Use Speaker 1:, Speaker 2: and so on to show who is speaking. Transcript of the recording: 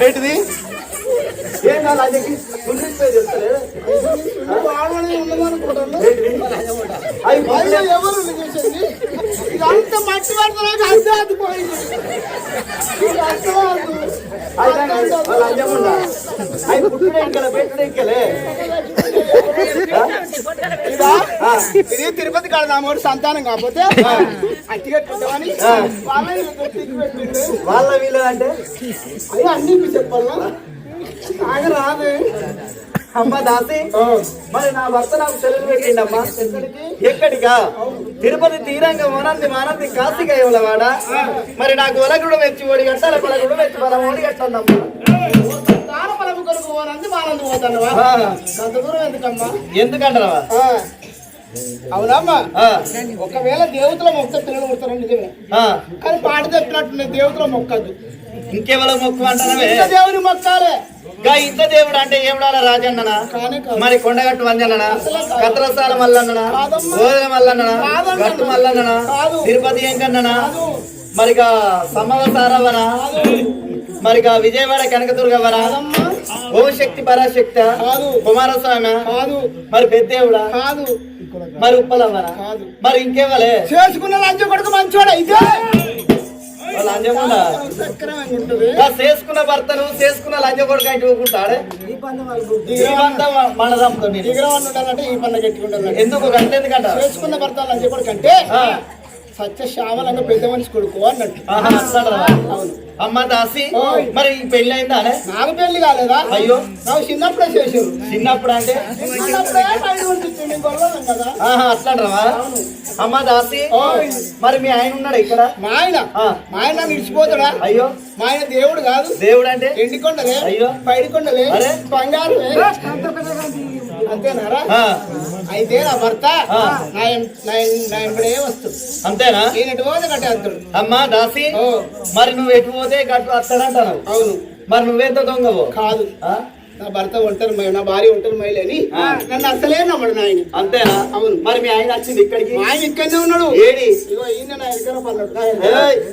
Speaker 1: ఏంటిది ఏం కాదు అజకి చెప్తారు
Speaker 2: ఎవరు చూసేది ఇదంతా మట్టి పడతా అంతే అదిపోయింది ఇది తిరుపతి కాడ నామోడు సంతానం కాకపోతే అట్టిగట్టుకుంటామని
Speaker 1: వాళ్ళ వీళ్ళు అంటే
Speaker 2: అది అన్ని చెప్పాలా ఆగ రాదు
Speaker 1: అమ్మ దాసి మరి నా భర్త నాకు సెలవు పెట్టిండమ్మా ఎక్కడికా తిరుపతి తీరంగా మానంది కాశీగా ఇవ్వలవాడా మరి నాకు ఒలగుడు మెచ్చి ఓడి గట్టాల పొలగుడు మెచ్చి పొలం ఓడి గట్టందమ్మా
Speaker 2: తారపలము కొరకు పోనంది మానంది పోతానవా అంత దూరం ఎందుకమ్మా
Speaker 1: ఎందుకంటారా
Speaker 2: అవునమ్మా ఒకవేళ దేవతల మొక్క పిల్లలు కొడతారు నిజమే కానీ పాట చెప్పినట్టు దేవతల మొక్కద్దు
Speaker 1: ఇంకెవరో మొక్కు అంటానవే
Speaker 2: దేవుని మొక్కాలే
Speaker 1: ఇంత దేవుడు అంటే ఏమిడాల రాజన్ననా మరి కొండగట్టు వంజననా కత్రసాల మల్లన్ననా గోదల మల్లన్ననా గట్టు మల్లన్ననా తిరుపతి ఎంకన్ననా మరిగా సమవసారవనా మరిగా విజయవాడ కనకదుర్గవనా ఓం శక్తి పరాశక్తి కుమారస్వామి మరి పెద్దేవుడా మరి ఉప్పలవనా మరి ఇంకేవలే
Speaker 2: చేసుకున్న లంచం కొడుకు మంచోడా ఇదే
Speaker 1: చేసుకున్న భర్తను చేసుకున్న లంచ కొడుకు అంటే ఊరుకుంటాడే మనదంతో
Speaker 2: ఈ పన్న గట్టిగా
Speaker 1: ఎందుకు గంట ఎందుకంట
Speaker 2: చేసుకున్న భర్త లంచ కొడుకు అంటే సత్య శ్యామలంగా పెద్ద మనిషి కొడుకు అన్నట్టు
Speaker 1: అమ్మ దాసి మరి పెళ్లి అయిందా
Speaker 2: నాకు పెళ్లి కాలేదా
Speaker 1: అయ్యో
Speaker 2: నాకు చిన్నప్పుడే చేసారు
Speaker 1: చిన్నప్పుడు అంటే అట్లాంటావా అమ్మ దాసి మరి మీ ఆయన ఉన్నాడు ఇక్కడ
Speaker 2: మా ఆయన నిడిచిపోతాడా
Speaker 1: అయ్యో
Speaker 2: మా ఆయన దేవుడు కాదు
Speaker 1: దేవుడు అంటే
Speaker 2: ఎండికొండలే
Speaker 1: అయ్యో
Speaker 2: పైడికొండలే బంగారు అంతేనారా అయితే నా భర్త నా ఎంబడే వస్తుంది
Speaker 1: అంతేనా
Speaker 2: నేను ఎటు పోతే కట్టే వస్తాడు
Speaker 1: అమ్మా దాసి మరి నువ్వు ఎటు పోతే గట్టు వస్తాడంటావు
Speaker 2: అవును
Speaker 1: మరి నువ్వెంత దొంగవో
Speaker 2: కాదు నా భర్త ఒంటరి నా భార్య ఒంటరి మహిళని నన్ను అసలే నమ్మడు నాయన
Speaker 1: అంతేనా
Speaker 2: అవును
Speaker 1: మరి మీ ఆయన వచ్చింది ఇక్కడికి
Speaker 2: ఆయన ఇక్కడనే ఉన్నాడు
Speaker 1: ఏడి
Speaker 2: ఇగో ఈయన నా ఎక్కడ పన్నాడు